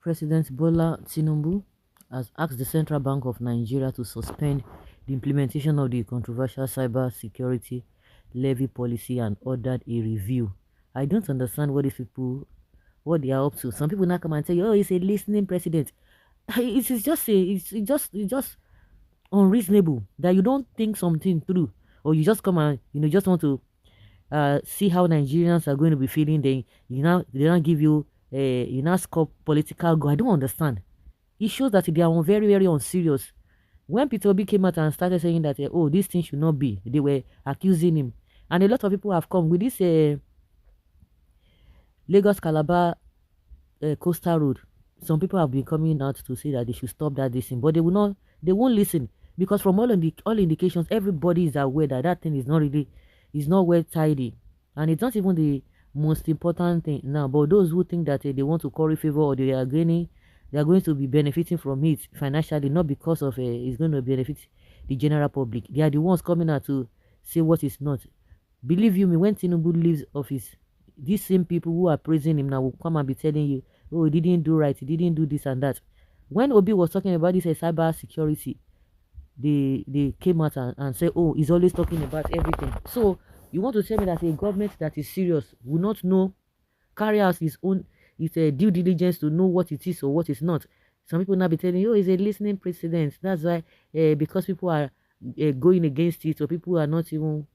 President Bola Tinubu has asked the Central Bank of Nigeria to suspend the implementation of the controversial cybersecurity levy policy and ordered a review. I don't understand what these people, what they are up to. Some people now come and tell you, "Oh, he's a listening president." It is just it's just unreasonable that you don't think something through, or you just come and just want to see how Nigerians are going to be feeling. Then they now give you you now score political go. I don't understand. It shows that they are very, very unserious. When Peter Obi came out and started saying that, oh, this thing should not be, they were accusing him. And a lot of people have come with this Lagos Calabar coastal road. Some people have been coming out to say that they should stop that this thing, but they won't listen because from all indications, everybody is aware that that thing is not well tidy, and it's not even the most important thing now. But those who think that they want to curry favor or they are going to be benefiting from it financially, not because of it's going to benefit the general public. They are the ones coming out to say what is not. Believe you me, when Tinubu leaves office, these same people who are praising him now will come and be telling you, oh, he didn't do right, he didn't do this and that. When Obi was talking about this cyber security, they came out and said, oh, he's always talking about everything. So you want to tell me that a government that is serious will not know, carry out its due diligence to know what it is or what is not. Some people now be telling you, oh, he's a listening president. That's why because people are going against it, or people are not even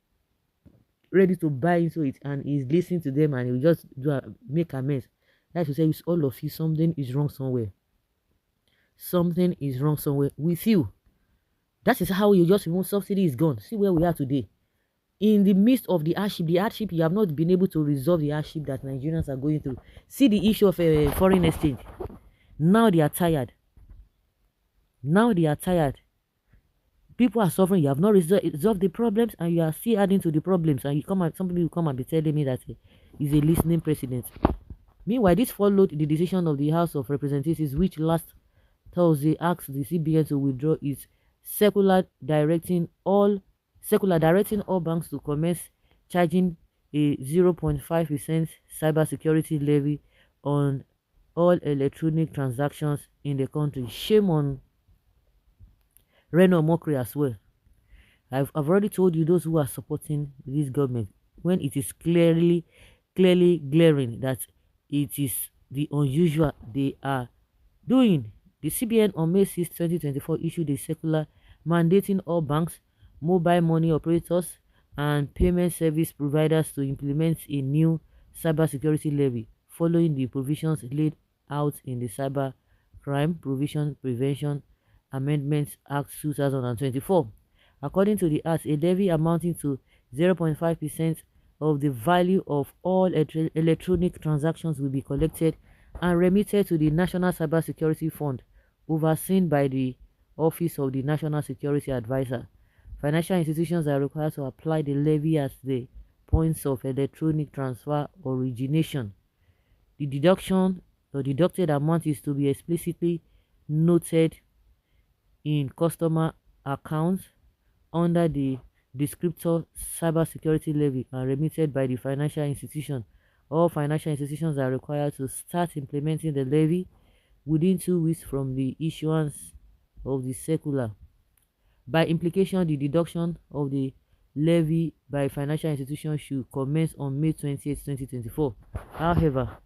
ready to buy into it, and he's listening to them and he'll just make a mess. That's to say, with all of you, something is wrong somewhere. Something is wrong somewhere with you. That is how you just remove subsidy is gone. See where we are today. In the midst of the hardship, you have not been able to resolve the hardship that Nigerians are going through. See the issue of foreign exchange. Now they are tired. Now they are tired. People are suffering. You have not resolved the problems, and you are still adding to the problems. And some people will come and be telling me that he's a listening president. Meanwhile, this followed the decision of the House of Representatives, which last Thursday asked the CBN to withdraw its circular directing all banks to commence charging a 0.5% cybersecurity levy on all electronic transactions in the country. Shame on Omokri as well. I've already told you, those who are supporting this government, when it is clearly glaring that it is the unusual they are doing. The CBN on May 6, 2024 issued a circular mandating all banks, mobile money operators, and payment service providers to implement a new cybersecurity levy following the provisions laid out in the Cyber Crime Provision Prevention Amendments Act 2024. According to the Act, a levy amounting to 0.5% of the value of all electronic transactions will be collected and remitted to the National Cybersecurity Fund, overseen by the Office of the National Security Advisor. Financial institutions are required to apply the levy at the points of electronic transfer origination. The deducted amount is to be explicitly noted in customer accounts under the descriptor cybersecurity levy and remitted by the financial institution. All financial institutions are required to start implementing the levy within 2 weeks from the issuance of the circular. By implication, the deduction of the levy by financial institutions should commence on May 28, 2024. However,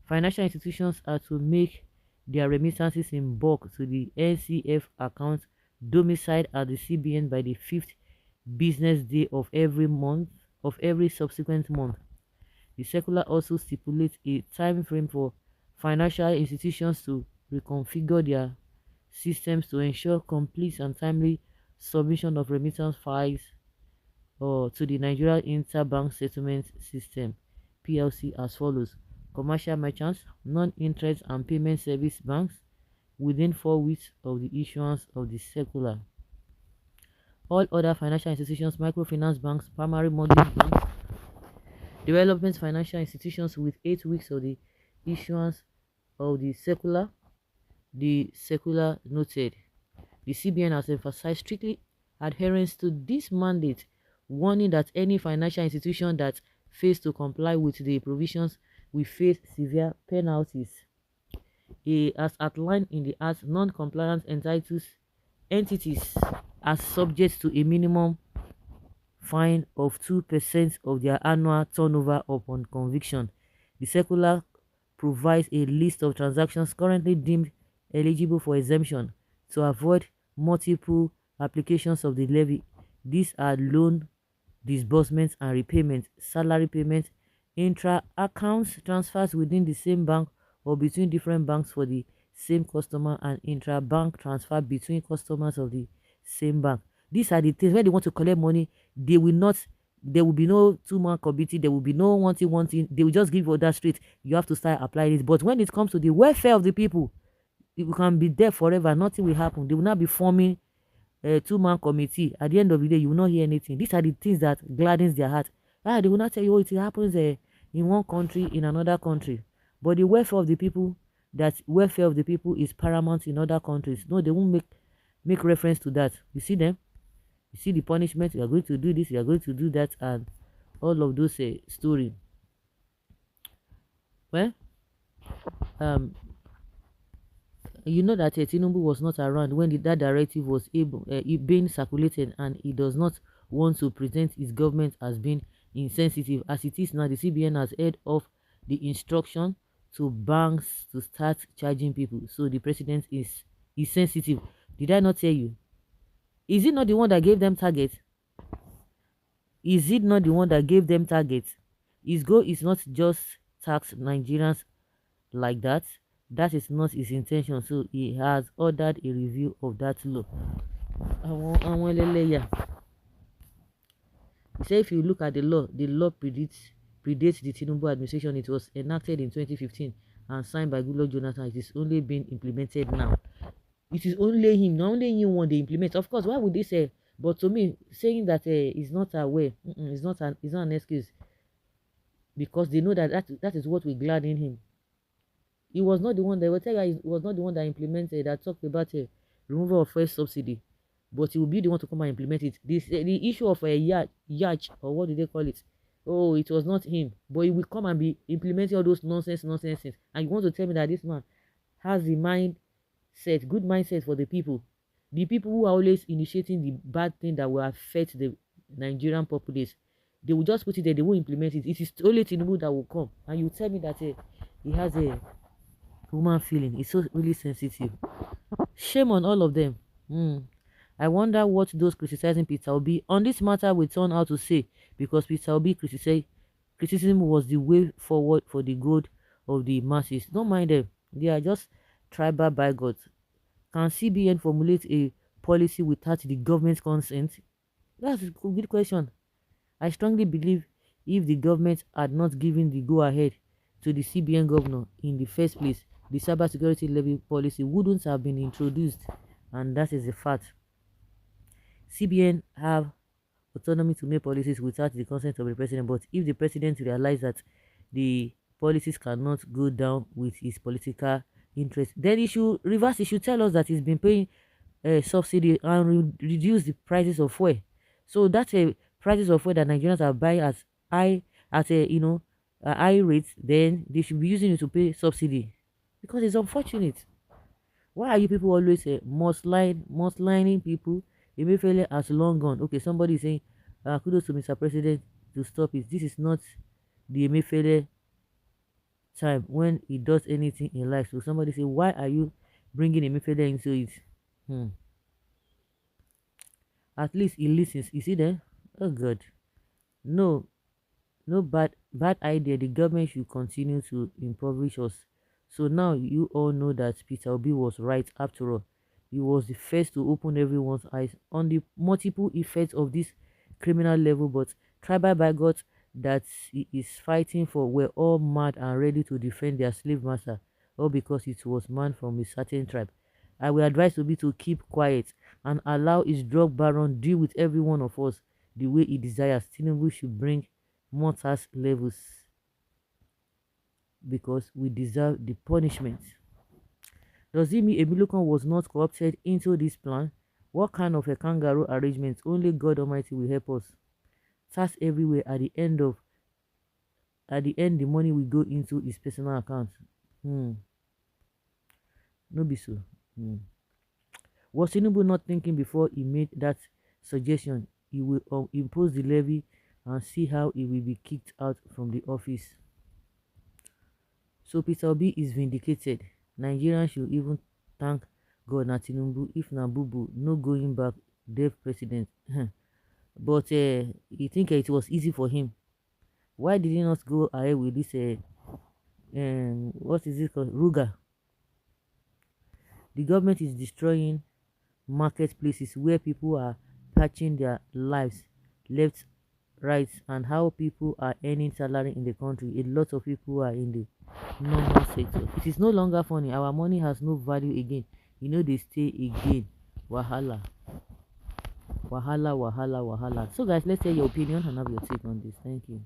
financial institutions are to make their remittances in bulk to the NCF account domiciled at the CBN by the 5th business day of every subsequent month. The circular also stipulates a time frame for financial institutions to reconfigure their systems to ensure complete and timely submission of remittance files to the Nigeria Interbank Settlement System (PLC) as follows: commercial merchants, non-interest and payment service banks within 4 weeks of the issuance of the circular. All other financial institutions, microfinance banks, primary mortgage banks, development financial institutions with 8 weeks of the issuance of the circular. The circular noted, the CBN has emphasized strictly adherence to this mandate, warning that any financial institution that fails to comply with the provisions will face severe penalties. as outlined in the Act, non-compliant entities are subject to a minimum fine of 2% of their annual turnover upon conviction. The circular provides a list of transactions currently deemed eligible for exemption to avoid multiple applications of the levy. These are loan disbursements and repayments, salary payments, intra-accounts transfers within the same bank or between different banks for the same customer, and intra-bank transfer between customers of the same bank. These are the things when they want to collect money, they will not, there will be no two-man committee, there will be no one thing, they will just give order straight. You have to start applying it. But when it comes to the welfare of the people, you can be there forever, nothing will happen. They will not be forming a two-man committee. At the end of the day, you will not hear anything. These are the things that gladdens their heart. They will not tell you, oh, it happens in one country, in another country. But the welfare of the people, that welfare of the people is paramount in other countries. No, they won't make reference to that. You see them? You see the punishment, you are going to do this, you are going to do that, and all of those story. Well, um, you know that Tinubu was not around when that directive was being circulated, and he does not want to present his government as being insensitive. As it is now, the CBN has heard of the instruction to banks to start charging people. So the president is sensitive. Did I not tell you? Is it not the one that gave them target? Is it not the one that gave them target? His goal is not just tax Nigerians like that. That is not his intention. So he has ordered a review of that law. Àwọn ẹlẹ́yà. He said if you look at the law predates the Tinubu administration. It was enacted in 2015 and signed by Goodluck Jonathan. It is only being implemented now. It is only him, not only him want they implement. Of course, why would they say? But to me, saying that he's not aware, it's not an excuse, because they know that is what will gladden him. He was not the one that will tell you, he was not the one that implemented, that talked about a removal of first subsidy, but he will be the one to come and implement it. The issue of a yacht, or what do they call it? Oh, it was not him, but he will come and be implementing all those nonsense things. And you want to tell me that this man has the good mindset for the people who are always initiating the bad thing that will affect the Nigerian populace. They will just put it there, they won't implement it. It is only Tinubu that will come, and you tell me that he has a human feeling. It's so really sensitive. Shame on all of them. I wonder what those criticizing Peter Obi on this matter will turn out to say, because Peter Obi criticism was the way forward for the good of the masses. Don't mind them. They are just tribal bigots. Can CBN formulate a policy without the government's consent? That's a good question. I strongly believe if the government had not given the go-ahead to the CBN governor in the first place, the cybersecurity levy policy wouldn't have been introduced, and that is a fact. CBN have autonomy to make policies without the consent of the president, but if the president realizes that the policies cannot go down with his political interest, then he should reverse. He should tell us that he's been paying subsidy and reduce the prices of fuel. So that's a prices of fuel that Nigerians are buying at a high rate. Then they should be using it to pay subsidy, because it's unfortunate. Why are you people always most lining people? Emefiele has long gone. Okay, somebody is saying kudos to Mr. President to stop it. This is not the Emefiele time when he does anything in life. So somebody say, why are you bringing Emefiele into it? At least he listens. You see there? Oh God. No bad idea. The government should continue to impoverish us. So now you all know that Peter Obi was right after all. He was the first to open everyone's eyes on the multiple effects of this criminal level, but tribal bigots that he is fighting for were all mad and ready to defend their slave master, all because it was man from a certain tribe. I will advise Obi to keep quiet and allow his drug baron deal with every one of us the way he desires. Tinubu should bring more tax levels because we deserve the punishment. Does it mean Emilukan was not corrupted into this plan? What kind of a kangaroo arrangement? Only God Almighty will help us. Tax everywhere. At the end, the money will go into his personal account. No be so. Mm. Was Tinubu not thinking before he made that suggestion? He will impose the levy and see how he will be kicked out from the office. So Peter Obi is vindicated. Nigerians should even thank God na Tinubu. If na Bubu, no going back, deaf president. But you think it was easy for him? Why did he not go ahead with this? What is it called? Ruga. The government is destroying marketplaces where people are patching their lives left, right, and how people are earning salary in the country. A lot of people are in the normal sector. It is no longer funny. Our money has no value again. You know they stay again. Wahala. Wahala, wahala, wahala. So guys, let's hear your opinion and have your take on this. Thank you.